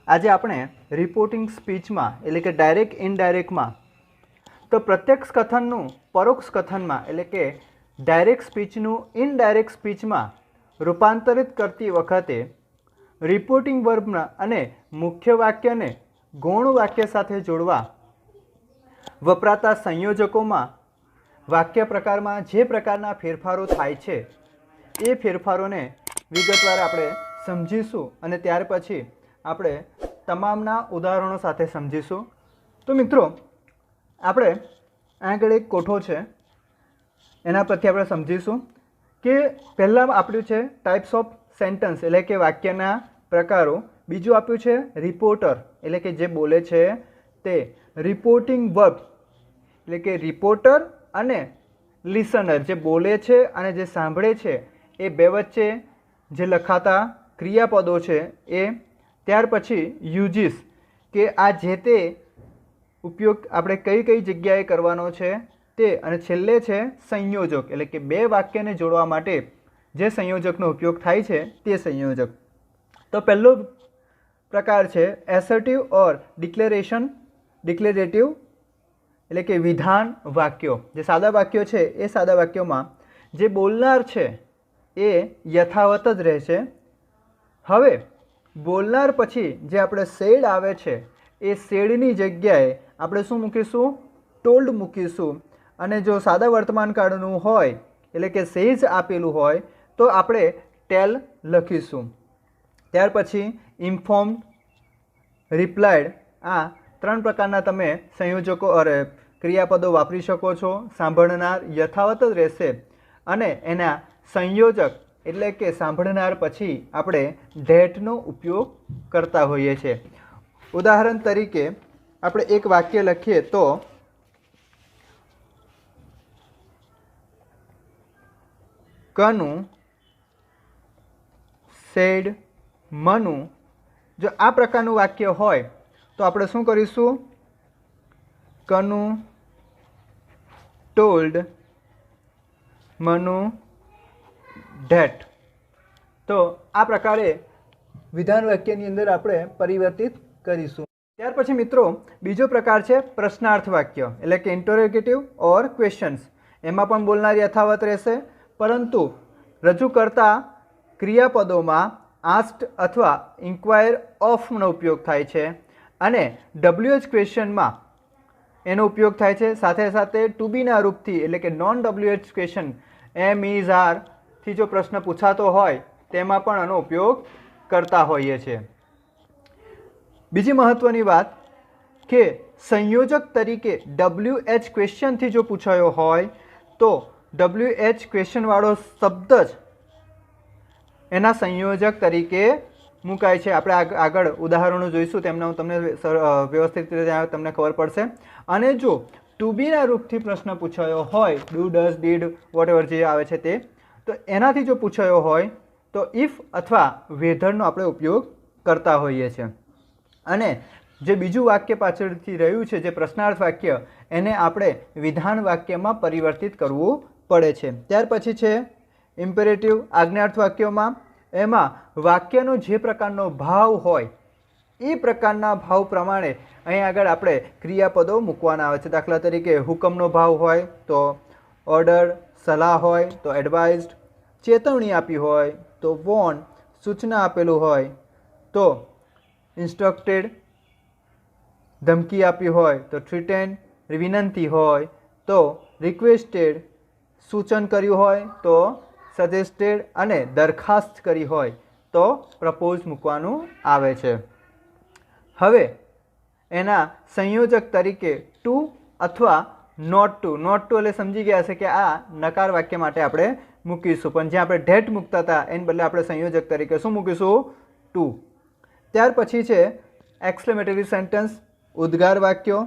આજે આપણે રિપોર્ટિંગ સ્પીચમાં એટલે કે ડાયરેક્ટ ઇનડાયરેક્ટમાં તો પ્રત્યક્ષ કથનનું પરોક્ષ કથનમાં એટલે કે ડાયરેક્ટ સ્પીચનું ઇનડાયરેક્ટ સ્પીચમાં રૂપાંતરિત કરતી વખતે રિપોર્ટિંગ વર્બના અને મુખ્ય વાક્યને ગૌણ વાક્ય સાથે જોડવા વપરાતા સંયોજકોમાં વાક્ય પ્રકારમાં જે પ્રકારના ફેરફારો થાય છે એ ફેરફારોને વિગતવાર આપણે સમજીશું અને ત્યાર પછી આપણે તમામના ઉદાહરણો સાથે સમજીશું. તો મિત્રો આપણે આગળ એક કોઠો છે એના પરથી આપણે સમજીશું કે પહેલાં આપ્યું છે ટાઈપ્સ ઓફ સેન્ટન્સ એટલે કે વાક્યના પ્રકારો, બીજું આપ્યું છે રિપોર્ટર એટલે કે જે બોલે છે તે, રિપોર્ટિંગ વર્બ એટલે કે રિપોર્ટર અને લિસનર જે બોલે છે અને જે સાંભળે છે એ બે વચ્ચે જે લખાતા ક્રિયાપદો છે એ, ત્યાર પછી યુજીસ કે આ જે તે ઉપયોગ આપણે કઈ કઈ જગ્યાએ કરવાનો છે તે, અને છેલ્લે છે સંયોજક એટલે કે બે વાક્યને જોડવા માટે જે સંયોજકનો ઉપયોગ થાય છે તે સંયોજક. તો પહેલો પ્રકાર છે એસર્ટિવ ઓર ડિક્લેરેટિવ એટલે કે વિધાન વાક્યો. જે સાદા વાક્યો છે એ સાદા વાક્યોમાં જે બોલનાર છે એ યથાવત જ રહેશે. હવે બોલનાર પછી જે આપણે સેડ આવે છે એ સેડની જગ્યાએ આપણે શું મૂકીશું? ટોલ્ડ મૂકીશું. અને જો સાદા વર્તમાન કાળનું હોય એટલે કે સેજ આપેલું હોય તો આપણે ટેલ લખીશું. ત્યાર પછી ઇન્ફોર્મ, રિપ્લાયડ, આ ત્રણ પ્રકારના તમે સંયોજકો ક્રિયાપદો વાપરી શકો છો. સાંભળનાર યથાવત જ રહેશે અને એના સંયોજક એટલે કે સાંભળનાર પછી આપણે ધેટનો ઉપયોગ કરતા હોઈએ છીએ. ઉદાહરણ તરીકે આપણે એક વાક્ય લખીએ તો કનુ સેડ મનુ. જો આ પ્રકારનું વાક્ય હોય તો આપણે શું કરીશું? Kanu told Manu that. તો આ પ્રકારે વિધાન વાક્યની અંદર આપણે પરિવર્તિત કરીશું. ત્યાર પછી મિત્રો બીજો પ્રકાર છે પ્રશ્નાર્થ વાક્ય એટલે કે ઇન્ટરોગેટિવ ઓર ક્વેશ્ચન્સ. એમાં પણ બોલનાર યથાવત રહેશે પરંતુ રજૂ કરતા ક્રિયાપદોમાં આસ્ક્ડ અથવા ઇન્ક્વાયર ઓફનો ઉપયોગ થાય છે અને WH ક્વેશ્ચનમાં એનો ઉપયોગ થાય છે. સાથે સાથે ટુ બીના રૂપથી એટલે કે નોન WH ક્વેશ્ચન એમ, ઇઝ, આર થી જો પ્રશ્ન પૂછાતો હોય તેમાં પણ આનો ઉપયોગ કરતા હોઈએ છીએ. બીજી મહત્વની વાત કે સંયોજક તરીકે WH ક્વેશ્ચનથી જો પૂછાયો હોય તો WH ક્વેશ્ચનવાળો શબ્દ જ એના સંયોજક તરીકે મુકાય છે. આપણે આગળ ઉદાહરણો જોઈશું તેમના હું તમને વ્યવસ્થિત રીતે તમને ખબર પડશે. અને જો ટુ બીના રૂપથી પ્રશ્ન પૂછાયો હોય, do, does, did, whatever જે આવે છે તે, તો એનાથી જો પૂછાયો હોય તો ઇફ અથવા વેધરનો આપણે ઉપયોગ કરતા હોઈએ છીએ. અને જે બીજું વાક્ય પાછળથી રહ્યું છે જે પ્રશ્નાર્થ વાક્ય એને આપણે વિધાન વાક્યમાં પરિવર્તિત કરવું પડે છે. ત્યાર પછી છે ઇમ્પેરેટિવ આજ્ઞાર્થ વાક્યોમાં. એમાં વાક્યનો જે પ્રકારનો ભાવ હોય એ પ્રકારના ભાવ પ્રમાણે અહીં આગળ આપણે ક્રિયાપદો મૂકવાના આવે છે. દાખલા તરીકે હુકમનો ભાવ હોય તો ઓર્ડર, સલાહ હોય તો એડવાઇઝડ, ચેતવણી આપી હોય તો વોર્ન, સૂચના આપેલું હોય તો ઇન્સ્ટ્રક્ટેડ, ધમકી આપી હોય તો થ્રીટેન્ડ, વિનંતી હોય તો રિક્વેસ્ટેડ, સૂચન કર્યું હોય તો સજેસ્ટેડ અને દરખાસ્ત કરી હોય તો પ્રપોઝ મૂકવાનું આવે છે. હવે એના સંયોજક તરીકે ટુ અથવા નોટ ટુ. નોટ ટુ એટલે સમજી ગયા હશે કે આ નકાર વાક્ય માટે આપણે મૂકીશું, પણ જ્યાં આપણે ધેટ મૂકતા હતા એને બદલે આપણે સંયોજક તરીકે શું મૂકીશું? ટુ. ત્યાર પછી છે એક્સક્લેમેટરી સેન્ટેન્સ, ઉદ્ગાર વાક્યો.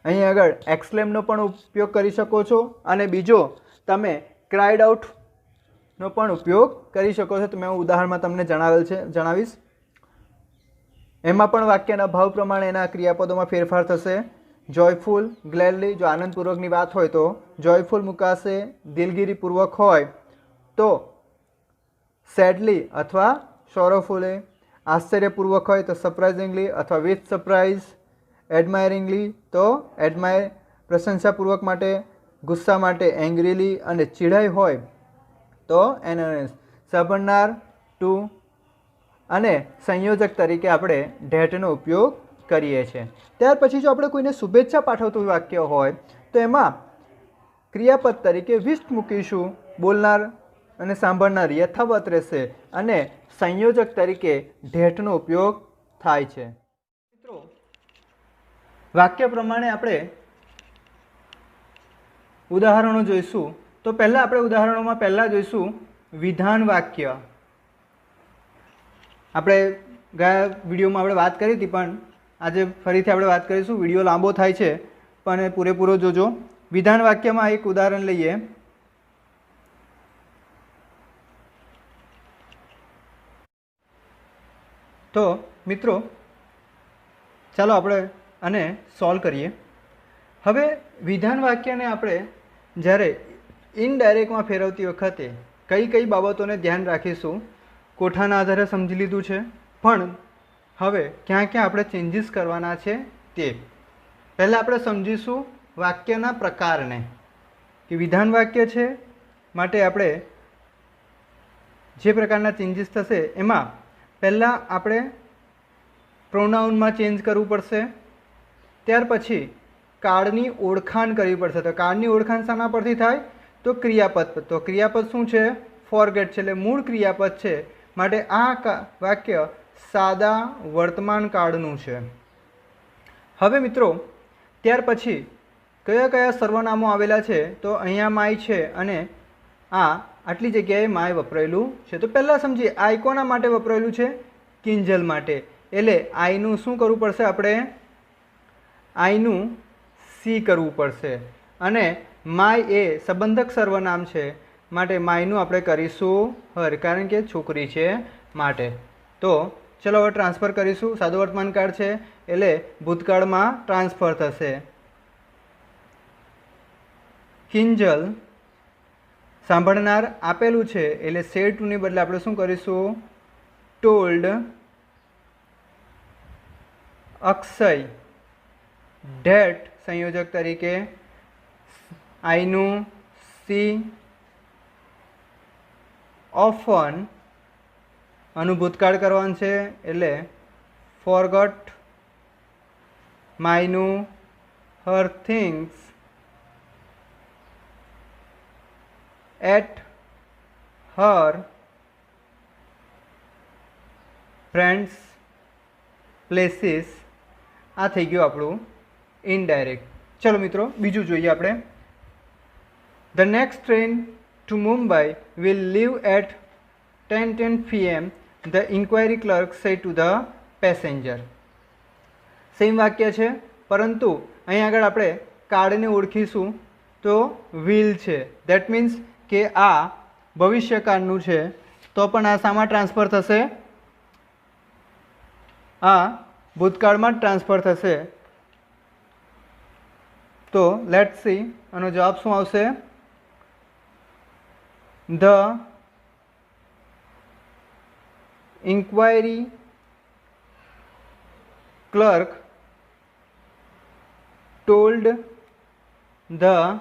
અહીં આગળ એક્સક્લેમનો પણ ઉપયોગ કરી શકો છો અને બીજો તમે ક્રાઇડ આઉટનો પણ ઉપયોગ કરી શકો છો. તો મેં ઉદાહરણમાં તમને જણાવીશ. એમાં પણ વાક્યના ભાવ પ્રમાણે એના ક્રિયાપદોમાં ફેરફાર થશે. જોયફુલ, ગ્લેડલી, જો આનંદપૂર્વકની વાત હોય તો જોયફુલ મુકાશે. દિલગીરીપૂર્વક હોય તો સેડલી અથવા સોરોફુલી. આશ્ચર્યપૂર્વક હોય તો સરપ્રાઇઝિંગલી અથવા વિથ સરપ્રાઇઝ, એડમાયરિંગલી તો એડમાયર પ્રશંસાપૂર્વક માટે, ગુસ્સા માટે એંગ્રીલી અને ચીડાઈ હોય તો એનોનિમસ સાંભળનાર ટુ અને સંયોજક તરીકે આપણે ડેટનો ઉપયોગ કરીએ છીએ. ત્યાર પછી જો આપણે કોઈને શુભેચ્છા પાઠવતું વાક્ય હોય તો એમાં ક્રિયાપદ તરીકે વિશ મૂકીશું. બોલનાર અને સાંભળનાર યથાવત રહેશે અને સંયોજક તરીકે ડેટનો ઉપયોગ થાય છે. મિત્રો વાક્ય પ્રમાણે આપણે ઉદાહરણો જોઈશું. તો પહેલાં આપણે ઉદાહરણોમાં પહેલાં જોઈશું વિધાન વાક્ય. આપણે ગયા વિડીયોમાં આપણે વાત કરી હતી, પણ આજે ફરીથી આપણે વાત કરીશું. વિડીયો લાંબો થાય છે પણ પૂરેપૂરો જોજો. વિધાન વાક્યમાં એક ઉદાહરણ લઈએ. તો મિત્રો ચાલો આપણે આને સોલ્વ કરીએ. હવે વિધાન વાક્યને આપણે જ્યારે ઇનડાયરેક્ટમાં ફેરવતી વખતે કઈ કઈ બાબતોને ધ્યાન રાખીશું કોઠાના આધારે સમજી લીધું છે, પણ હવે ક્યાં ક્યાં આપણે ચેન્જીસ કરવાના છે તે પહેલાં આપણે સમજીશું. વાક્યના પ્રકારને કે વિધાન વાક્ય છે માટે આપણે જે પ્રકારના ચેન્જીસ થશે એમાં પહેલાં આપણે પ્રોનાઉનમાં ચેન્જ કરવું પડશે. ત્યાર પછી કાળની ઓળખાણ કરવી પડશે. તો કાળની ઓળખાણ શાના પરથી થાય? તો ક્રિયાપદ. તો ક્રિયાપદ શું છે? ફોરગેટ છે, એટલે મૂળ ક્રિયાપદ છે. માટે આ વાક્ય સાદા વર્તમાન કાળનું છે. હવે મિત્રો ત્યાર પછી કયા કયા સર્વનામો આવેલા છે? તો અહીંયા માય છે અને આટલી જગ્યાએ માય વપરાયેલું છે. તો પહેલાં સમજીએ આઈ કોના માટે વપરાયેલું છે? કિંજલ માટે. એટલે આઈનું શું કરવું પડશે? આપણે આઈનું સી કરવું પડશે. અને માય એ સંબંધક સર્વનામ છે માટે માયનું આપણે કરીશું હર, કારણ કે છોકરી છે માટે. તો ચલો હવે ટ્રાન્સફર કરીશું. સાદું વર્તમાન કાળ છે એટલે ભૂતકાળમાં ટ્રાન્સફર થશે. કિંજલ સાંભળનાર આપેલું છે એટલે સેડ ટુની બદલે આપણે શું કરીશું? ટોલ્ડ. અક્ષય ડેટ સંયોજક તરીકે, આઈનું સી, ઓફન આનું ભૂતકાળ કરવાનું છે એટલે ફોરગોટ, માયનું her things, at her friends places. આ થઈ ગયું આપણું ઇનડાયરેક્ટ. ચલો મિત્રો બીજું જોઈએ આપણે. The next train to Mumbai will leave at 10:10 PM. The inquiry clerk said to the passenger. Same વાક્ય છે, પરંતુ અહીં આગળ આપણે કાળને ઓળખીશું તો વિલ છે. દેટ મીન્સ કે આ ભવિષ્યકાળનું છે. તો પણ આ શામાં ટ્રાન્સફર થશે? આ ભૂતકાળમાં જ ટ્રાન્સફર થશે. તો લેટ્સ સી આનો જવાબ શું આવશે? The inquiry clerk told the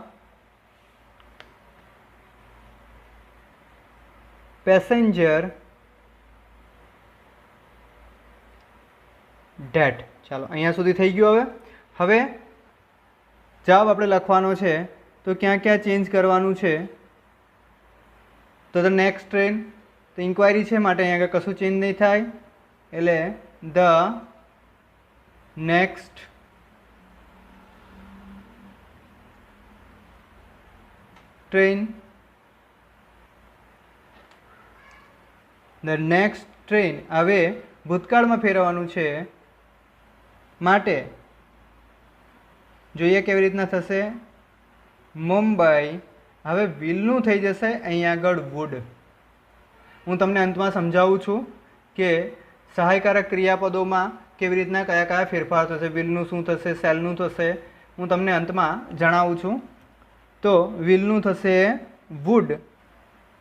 passenger that. ચાલો અહીંયા સુધી થઈ ગયું. હવે જવાબ આપણે લખવાનો છે તો ક્યાં ક્યાં ચેન્જ કરવાનું છે? તો ધ નેક્સ્ટ ટ્રેન તો ઇન્ક્વાયરી છે માટે અહીંયા આગળ કશું ચેન્જ નહીં થાય એટલે the next train. The next train હવે ભૂતકાળમાં ફેરવવાનું છે માટે જોઈએ કેવી રીતના થશે. મુંબઈ હવે વિલનું થઈ જશે અહીંયા આગળ વુડ. હું તમને અંતમાં સમજાવું છું કે સહાયકારક ક્રિયાપદોમાં કેવી રીતના કયા કયા ફેરફાર થશે. વિલનું શું થશે, શેલનું થશે, હું તમને અંતમાં જણાવું છું. તો વિલનું થશે વુડ.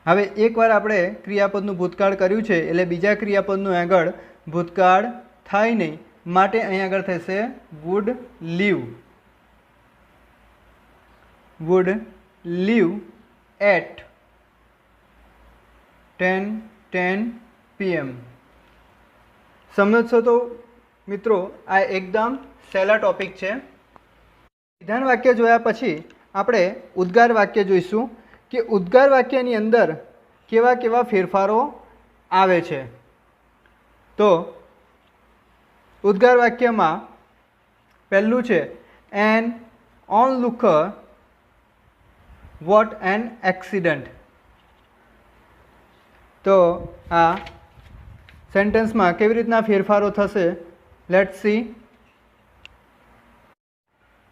હવે એકવાર આપણે ક્રિયાપદનું ભૂતકાળ કર્યું છે એટલે બીજા ક્રિયાપદનું આગળ ભૂતકાળ થાય નહીં, માટે અહીં આગળ થશે would leave. Would leave at 10:10 PM. સમજશો તો મિત્રો આ એકદમ સહેલા ટોપિક છે. વિધાન વાક્ય જોયા પછી આપણે ઉદ્ગાર વાક્ય જોઈશું કે ઉદ્ગાર વાક્યની અંદર કેવા કેવા ફેરફારો આવે છે. તો ઉદ્ગાર વાક્યમાં પહેલું છે એન ઓનલુકર વોટ એન એક્સિડન્ટ. તો આ સેન્ટેન્સમાં કેવી રીતના ફેરફારો થશે લેટ્સ સી.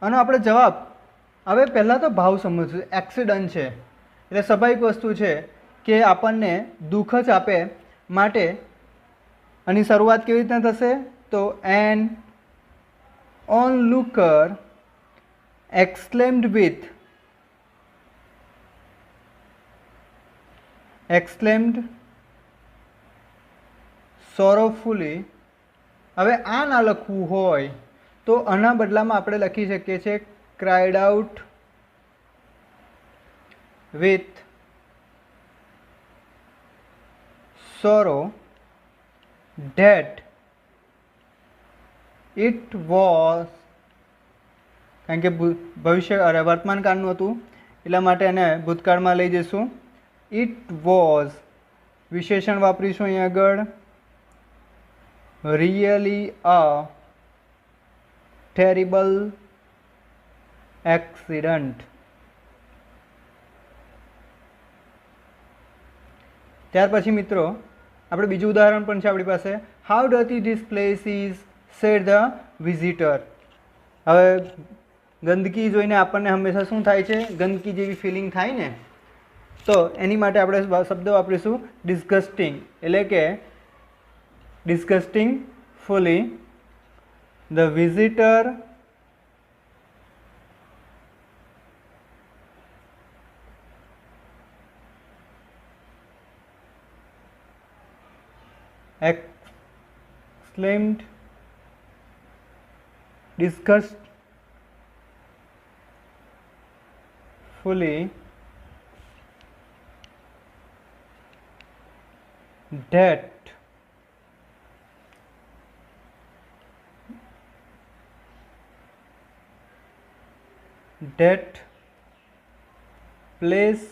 આનો આપણે જવાબ હવે પહેલાં તો ભાવ સમજશું. એક્સિડન્ટ છે એટલે સ્વાભાવિક વસ્તુ છે કે આપણને દુઃખ જ આપે, માટે આની શરૂઆત કેવી રીતના થશે તો એન ઓનલુકર exclaimed sorrowfully. હવે આ ના લખવું હોય તો આના બદલામાં આપણે લખી શકીએ છીએ cried out with sorrow that it was, કારણ કે ભવિષ્ય વર્તમાન કાળનું હતું એટલા માટે એને ભૂતકાળમાં લઈ જઈશું. ઇટ વોઝ વિશેષણ વાપરીશું અહીં આગળ રિયલી અ ટેરિબલ એક્સિડન્ટ. ત્યાર પછી મિત્રો આપણે બીજું ઉદાહરણ પણ છે આપણી પાસે. How dirty this place is said the visitor. હવે ગંદકી જોઈને આપણને હંમેશા શું થાય છે, ગંદકી જેવી ફિલિંગ થાય ને, તો એની માટે આપણે શબ્દ વાપરીશું ડિસ્ગસ્ટિંગ. એટલે કે disgusting fully the visitor exclaimed disgustfully that place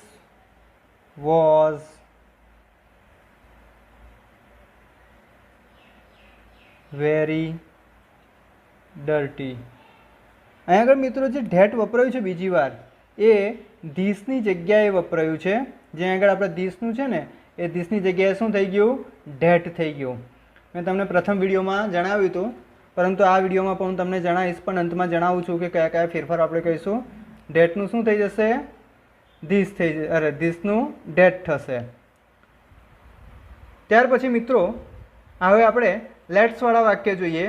was very dirty. અહીં આગળ મિત્રો જે ધેટ વપરાયું છે બીજી વાર એ ધીસની જગ્યાએ વપરાયું છે. જ્યાં આગળ આપણે ધીસનું છે ને એ ધીસની જગ્યાએ શું થઈ ગયું, ધેટ થઈ ગયું. મેં તમને પ્રથમ વિડીયોમાં જણાવ્યું હતું, પરંતુ આ વિડીયોમાં પણ હું તમને જણાવીશ, પણ અંતમાં જણાવું છું કે કયા કયા ફેરફાર આપણે કહીશું. ધેટનું શું થઈ જશે, ધીસ થઈ જશે, અરે ધીસનું ધેટ થશે. ત્યાર પછી મિત્રો હવે આપણે લેટ્સવાળા વાક્ય જોઈએ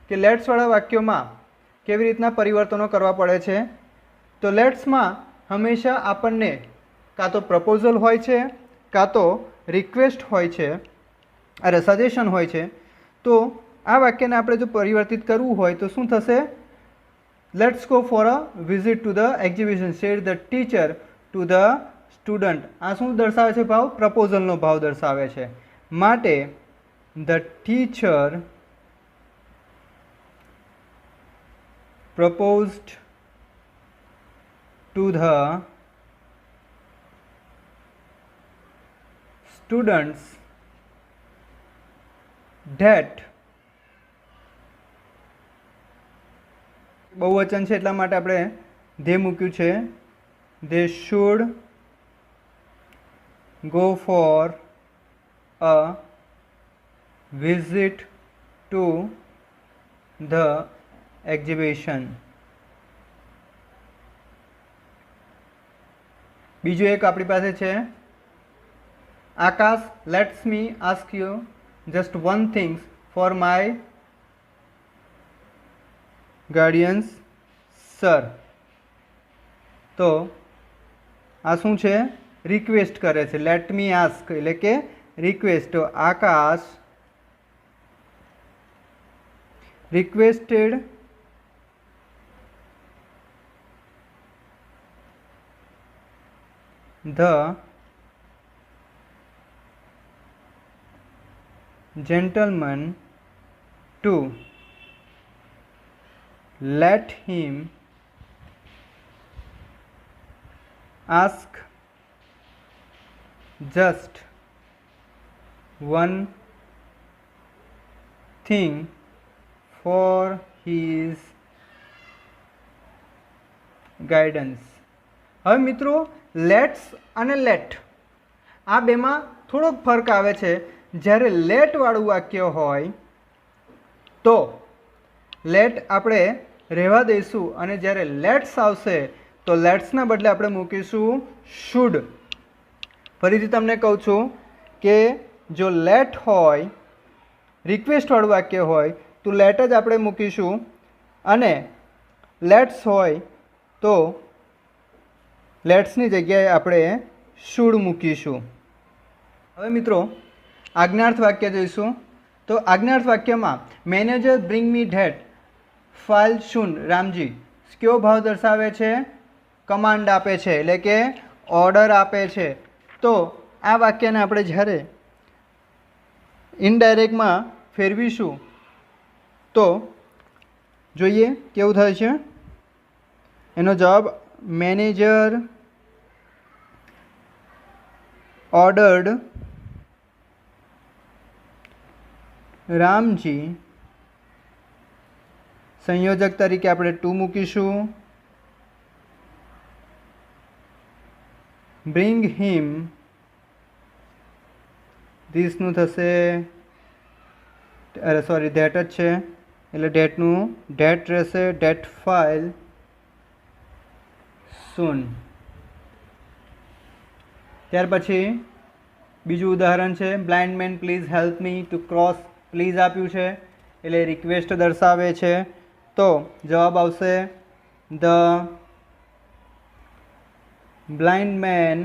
કે લેટ્સવાળા વાક્યોમાં કેવી રીતના પરિવર્તનો કરવા પડે છે. તો લેટ્સમાં હંમેશા આપણને કાં તો પ્રપોઝલ હોય છે કાં તો રિક્વેસ્ટ હોય છે, અરે સજેશન હોય છે. તો આ વાક્યને આપણે જો પરિવર્તિત કરવું હોય તો શું થશે, let's go for a visit to the exhibition said the teacher to the student. આ શું દર્શાવે છે ભાવ, પ્રપોઝલનો ભાવ દર્શાવે છે. માટે the teacher proposed to the students that બહુવચન છે એટલા માટે આપણે ધે મૂક્યું છે, they should go for a visit to the exhibition. બીજું એક આપણી પાસે છે Akash, let's me ask you just one things for my guardians sir. તો આ શું છે, રિક્વેસ્ટ કરે છે. લેટ મી આસ્ક એટલે કે રિક્વેસ્ટ. તો આકાશ requested the gentleman to let him ask just one thing for his guidance. હવે મિત્રો લેટ્સ અને લેટ આ બેમાં થોડોક ફરક આવે છે. જ્યારે લેટવાળું વાક્ય હોય તો લેટ આપણે રહેવા દઈશું અને જ્યારે લેટ્સ આવશે તો લેટ્સના બદલે આપણે મૂકીશું શુડ. ફરીથી તમને કહું છું કે જો લેટ હોય રિક્વેસ્ટવાળું વાક્ય હોય તો લેટ જ આપણે મૂકીશું અને લેટ્સ હોય તો લેટ્સની જગ્યાએ આપણે શુડ મૂકીશું. હવે મિત્રો આજ્ઞાર્થ વાક્ય જોઈશું. તો આજ્ઞાર્થ વાક્યમાં manager bring me that file soon Ramji કયો ભાવ દર્શાવે છે? કમાન્ડ આપે છે એટલે કે ઓર્ડર આપે છે. તો આ વાક્યને આપણે જ્યારે ઇનડાયરેક્ટમાં ફેરવીશું તો જોઈએ કેવું થાય છે. એનો જવાબ મેનેજર ઓર્ડર્ડ રામજી, સંયોજક તરીકે આપણે ટુ મૂકીશું, બ્રિંગ હિમ ધીસનું થશે સોરી ધેટ જ છે એટલે ડેટનું ડેટ રહેશે, ડેટ ફાઇલ સૂન. ત્યાર પછી બીજું ઉદાહરણ છે blind man please help me to cross. Please આપ્યું છે એટલે રિક્વેસ્ટ દર્શાવે છે. તો જવાબ આવશે the blind man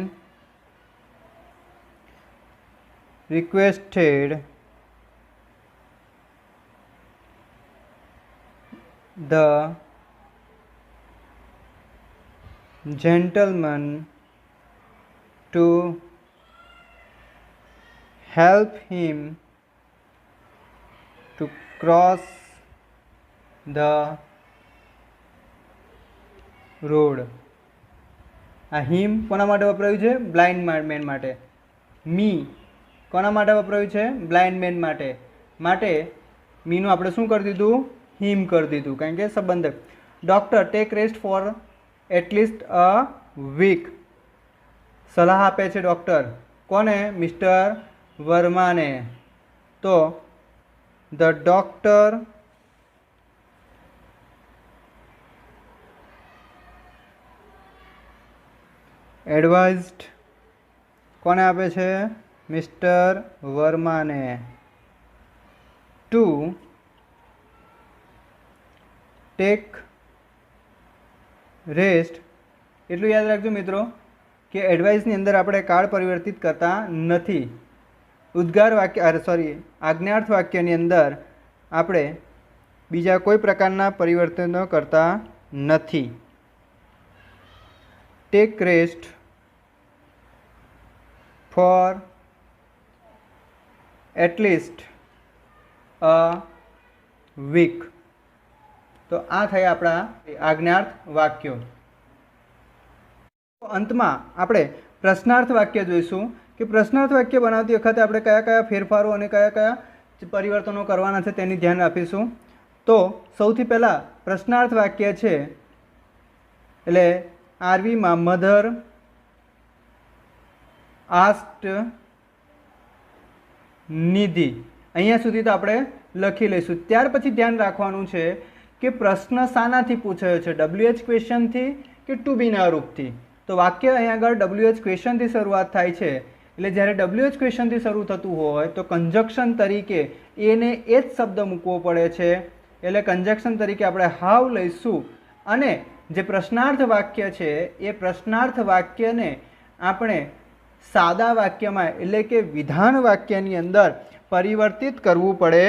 requested the gentleman to help him to cross the road. આ હિમ કોના માટે વપરાયું છે? બ્લાઇન્ડ મેન માટે. મી કોના માટે વપરાયું છે? બ્લાઇન્ડ મેન માટે. માટે મીનું આપણે શું કરી દીધું? હિમ કરી દીધું કારણ કે સંબંધક. Doctor take rest for at least a week. સલાહ આપે છે ડૉક્ટર કોને? મિસ્ટર વર્માને. તો ધ ડૉક્ટર એડવાઇઝડ કોને આપે છે? મિસ્ટર વર્માને ટુ ટેક રેસ્ટ. એટલું યાદ રાખજો મિત્રો કે એડવાઇસની અંદર આપણે કાળ પરિવર્તિત કરતા નથી. ઉદ્ગાર વાક્ય આજ્ઞાર્થ વાક્યની અંદર આપણે બીજા કોઈ પ્રકારના પરિવર્તનો કરતા નથી. Take rest for at least a week. તો આ થયા આપણા આજ્ઞાર્થ વાક્યો. અંતમાં આપણે પ્રશ્નાર્થ વાક્ય જોઈશું કે પ્રશ્નાર્થ વાક્ય બનાવતી વખતે આપણે કયા કયા ફેરફારો અને કયા કયા પરિવર્તનો કરવાના છે તેની ધ્યાન આપીશું. તો સૌથી પહેલાં પ્રશ્નાર્થ વાક્ય છે એટલે આરવીમાં મધર આસ્ક્ડ નિધિ. અહીંયા સુધી તો આપણે લખી લઈશું. ત્યાર પછી ધ્યાન રાખવાનું છે કે પ્રશ્ન શાનાથી પૂછાયો છે? WH ક્વેશ્ચનથી કે ટુ બીના રૂપથી? તો વાક્ય અહીંયા આગળ WH ક્વેશ્ચનથી શરૂઆત થાય છે એટલે જ્યારે WH ક્વેશ્ચનથી શરૂ થતું હોય તો કંજક્શન તરીકે એને એ જ શબ્દ મૂકવો પડે છે. એટલે કંજક્શન તરીકે આપણે હાવ લઈશું અને જે પ્રશ્નાર્થ વાક્ય છે એ પ્રશ્નાર્થ વાક્યને આપણે સાદા વાક્યમાં એટલે કે વિધાન વાક્યની અંદર પરિવર્તિત કરવું પડે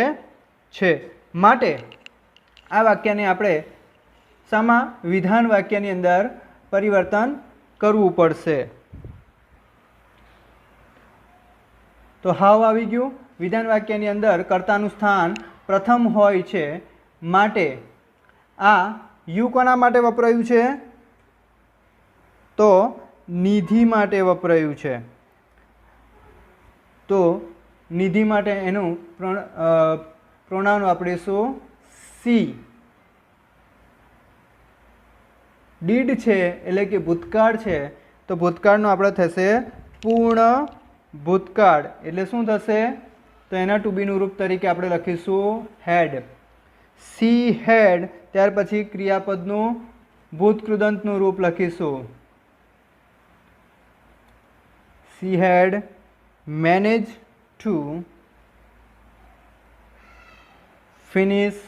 છે. માટે આ વાક્યને આપણે શામાં વિધાન વાક્યની અંદર પરિવર્તન કરવું પડશે. તો હાવ આવી ગયું. વિધાન વાક્યની અંદર કર્તાનું સ્થાન પ્રથમ હોય છે માટે આ યુ કોના માટે વપરાયું છે? તો નિધિ માટે વપરાયું છે. તો નિધિ માટે એનું પ્રોનાઉન વાપરીશું સી. ડીડ છે એટલે કે ભૂતકાળ છે, તો ભૂતકાળનું આપણે થશે પૂર્ણ ભૂતકાળ. એટલે શું થશે? તો એના ટુ બીનું રૂપ તરીકે આપણે લખીશું હેડ. She had. ત્યાર પછી ક્રિયાપદનું ભૂતકૃદંતનું રૂપ લખીશું she had manage two finish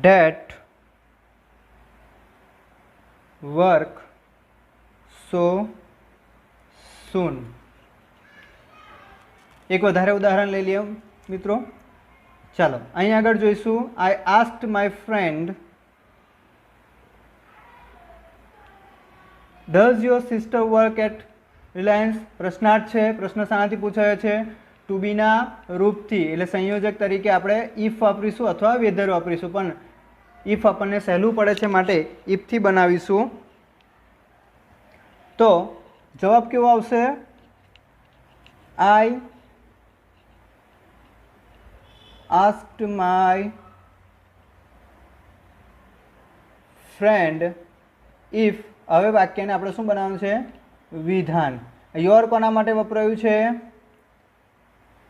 that work so soon. એક વધારે ઉદાહરણ લઈ લઈએ મિત્રો. ચાલો અહીં આગળ જોઈશું. I asked my friend does your sister work at Reliance. પ્રશ્નાર્થ છે. પ્રશ્ન શાનાથી પૂછાયો છે? ટુ બીના રૂપથી. એટલે સંયોજક તરીકે આપણે ઇફ વાપરીશું અથવા વેધર વાપરીશું, પણ ઇફ આપણને સહેલું પડે છે માટે ઇફથી બનાવીશું. તો જવાબ કેવો આવશે? આઈ આસ્ક્ડ માય ફ્રેન્ડ ઇફ. હવે વાક્યને આપણે શું બનાવવાનું છે? વિધાન. યોર કોના માટે વપરાયું છે?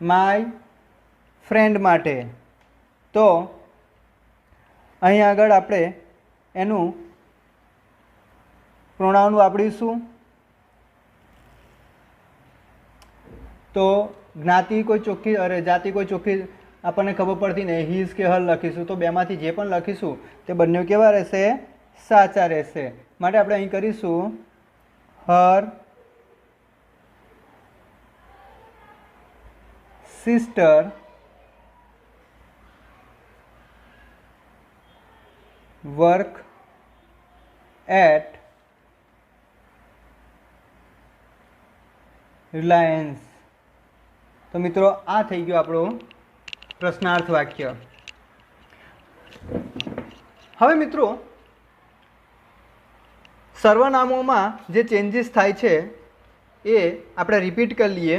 માય ફ્રેન્ડ માટે. તો અહીં આગળ આપણે એનું પ્રોનાઉન વાપરીશું. તો જ્ઞાતિ કોઈ ચોખ્ખી જાતિ કોઈ ચોખ્ખી આપણને ખબર પડતી નહીં, હીઝ કે હર લખીશું. તો બેમાંથી જે પણ લખીશું તે બંને કેવા રહેશે? સાચા રહેશે. માટે આપણે અહીં કરીશું her sister work at Reliance. તો મિત્રો આ થઈ ગયું આપણું પ્રશ્નાર્થ વાક્ય. હવે મિત્રો સર્વનામોમાં જે ચેન્જીસ થાય છે એ આપણે રિપીટ કરી લઈએ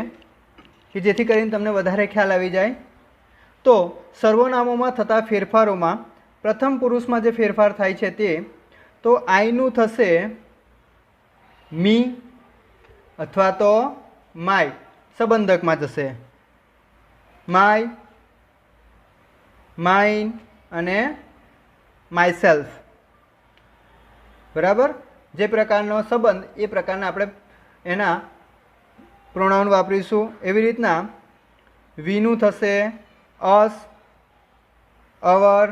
કે જેથી કરીને તમને વધારે ખ્યાલ આવી જાય. તો સર્વનામોમાં થતા ફેરફારોમાં પ્રથમ પુરુષમાં જે ફેરફાર થાય છે તે તો આઈનું થશે મી અથવા તો માય. સંબંધકમાં જશે માય, માઇન અને માયસેલ્ફ. બરાબર. જે પ્રકારનો સંબંધ એ પ્રકારના આપણે એના પ્રોનાઉન વાપરીશું. એવી રીતના વીનું થશે અસ, અવર,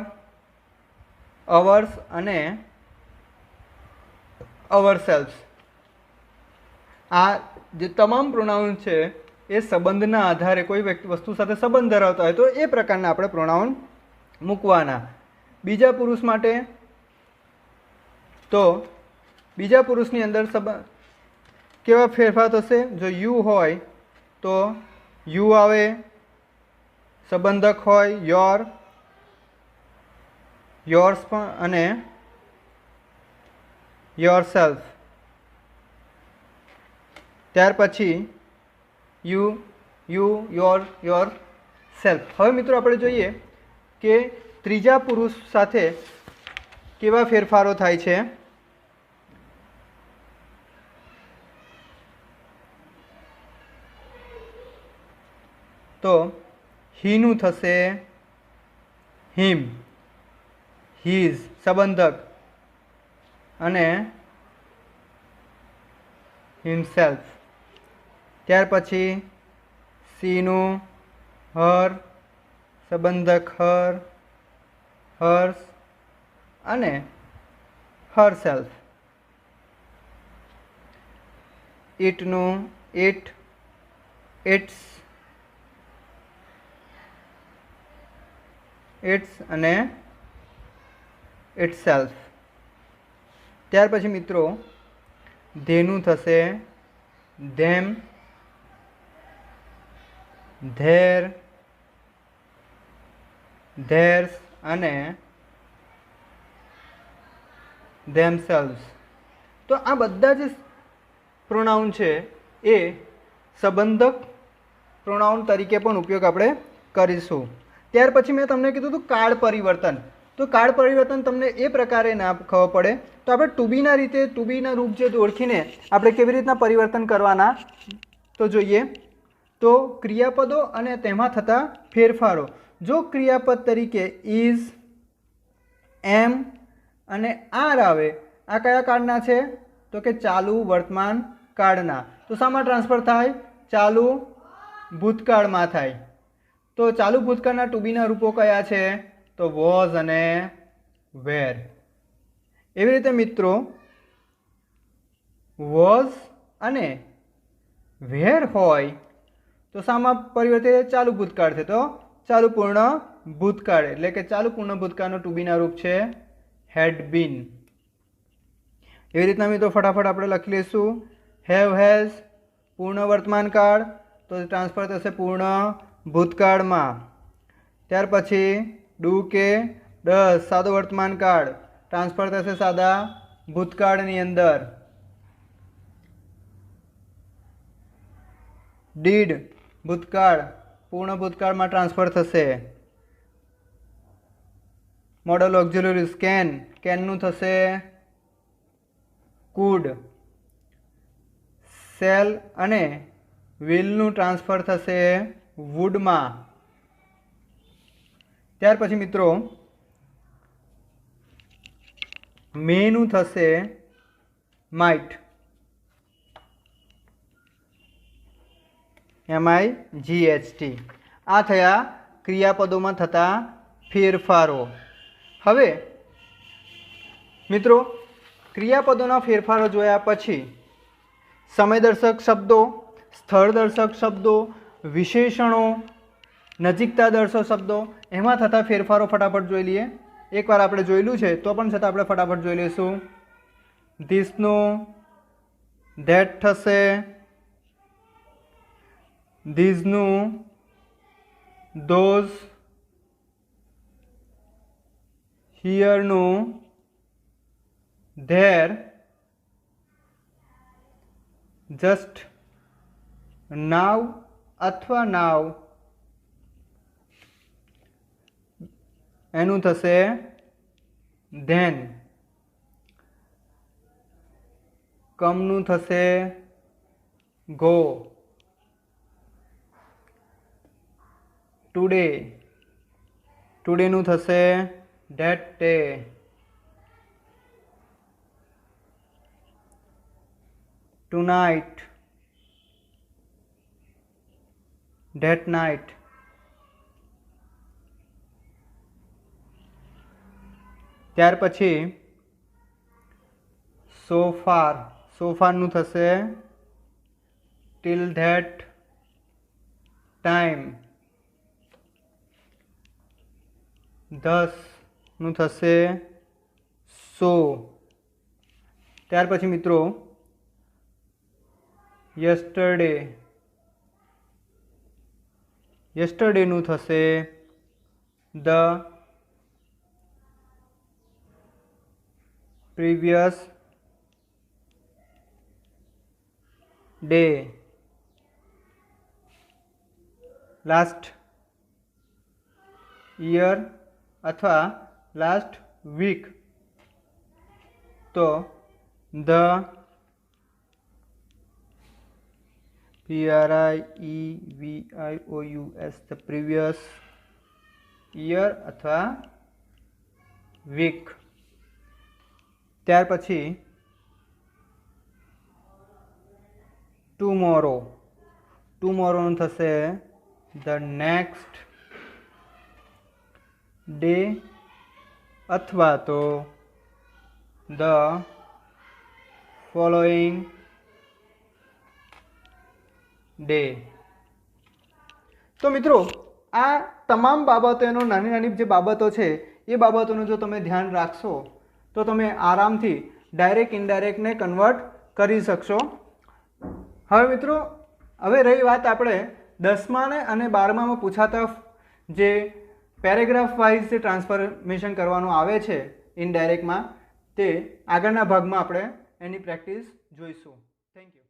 અવર્સ અને અવર સેલ્ફ. આ જે તમામ પ્રોનાઉન છે એ સંબંધના આધારે કોઈ વસ્તુ સાથે સંબંધ ધરાવતા હોય તો એ પ્રકારના આપણે પ્રોનાઉન મૂકવાના. બીજા પુરુષ માટે તો બીજા પુરુષની અંદર કેવા ફેરફાર થશે? જો યુ હોય તો યુ આવે, સંબંધક હોય યોર, યોર્સ પણ અને યોર સેલ્ફ. ત્યાર પછી you, you, your, your self. હવે મિત્રો આપણે જોઈએ કે ત્રીજા પુરુષ સાથે કેવા ફેરફારો થાય છે. તો હીનું થશે હિમ, હીઝ સંબંધક અને હિમસેલ્ફ. ત્યાર પછી સીનું હર સંબંધક હર, હર્સ અને હર સેલ્ફ. ઇટનું ઇટ, ઇટ્સ ઇટ્સ અને ઇટસેલ્ફ. ત્યાર પછી મિત્રો ધેનું થશે ધેમ, ધેર, ધેર્સ અને ધેમસેલ્વ્સ. તો આ બધા જે પ્રોનાઉન છે એ સંબંધક પ્રોનાઉન તરીકે પણ ઉપયોગ આપણે કરીશું. ત્યાર પછી મેં તમને કીધું હતું કાળ પરિવર્તન. તો કાળ પરિવર્તન તમને એ પ્રકારે ના ખબર પડે તો આપણે ટુબીના રીતે ટુબીના રૂપ જે ઓળખીને આપણે કેવી રીતના પરિવર્તન કરવાના તો જોઈએ. તો ક્રિયાપદો અને તેમાં થતા ફેરફારો. જો ક્રિયાપદ તરીકે ઇઝ, એમ અને આર આવે, આ કયા કાળના છે તો કે ચાલુ વર્તમાન કાળના. તો શામાં ટ્રાન્સફર થાય? ચાલુ ભૂતકાળમાં થાય. તો ચાલુ ભૂતકાળના ટુબીના રૂપો કયા છે તો વોઝ અને વેર. એવી રીતે મિત્રો વોઝ અને વેર હોય તો શામાં પરિવર્તિત? ચાલુ ભૂતકાળ છે તો ચાલુ પૂર્ણ ભૂતકાળ, એટલે કે ચાલુ પૂર્ણ ભૂતકાળનો ટુબીના રૂપ છે હેડ બીન. એવી રીતના મિત્રો ફટાફટ આપણે લખી લઈશું. હેવ હેઝ પૂર્ણ વર્તમાન કાળ તો ટ્રાન્સફર થશે પૂર્ણ ભૂતકાળમાં. ત્યાર પછી ડુ કે ડઝ સાદો વર્તમાન કાળ ટ્રાન્સફર થશે સાદા ભૂતકાળની અંદર. ડીડ ભૂતકાળ પૂર્ણ ભૂતકાળમાં ટ્રાન્સફર થશે. મોડલ ઓક્ઝિલરીઝ કેનનું થશે કુડ. સેલ અને વિલનું ટ્રાન્સફર થશે વુડમાં. ત્યાર પછી મિત્રો મેનું થશે માઇટ, MIGHT. આ થયા ક્રિયાપદોમાં થતા ફેરફારો. હવે મિત્રો ક્રિયાપદોના ફેરફારો જોયા પછી સમયદર્શક શબ્દો, સ્થળદર્શક શબ્દો, વિશેષણો, નજીકતા દર્શક શબ્દો એમાં થતા ફેરફારો ફટાફટ જોઈ લઈએ. એકવાર આપણે જોયેલું છે તો પણ છતાં આપણે ફટાફટ જોઈ લઈશું. ધીસનું ધેટ થશે, ધીઝનું ધોઝ, હિયરનું ધેર, જસ્ટ નાવ અથવા નાવ એનું થશે ધેન, કમનું થશે ગો, ટુડે ટુડેનું થશે that day, tonight that night. ત્યાર પછી સોફારનું થશે ટીલ ધેટ ટાઈમ. ધસનું થશે સો. ત્યાર પછી મિત્રો યસ્ટરડેનું થશે the previous day. Last year અથવા લાસ્ટ વીક તો the PRIEVIOUS the previous year અથવા વીક. ત્યાર પછી ટુમોરોનું થશે ધ નેક્સ્ટ ડે અથવા તો ધ ફોલોઈંગ ડે. તો મિત્રો આ તમામ બાબતોનો નાની નાની જે બાબતો છે એ બાબતોનું જો તમે ધ્યાન રાખશો તો તમે આરામથી ડાયરેક્ટ ઇનડાયરેક્ટને કન્વર્ટ કરી શકશો. હવે મિત્રો, હવે રહી વાત આપણે 10મા અને 12મામાં પૂછાતા જે પેરેગ્રાફ વાઇઝ જે ટ્રાન્સફોર્મેશન કરવાનું આવે છે ઇનડાયરેક્ટમાં, તે આગળના ભાગમાં આપણે એની પ્રેક્ટિસ જોઈશું. Thank you.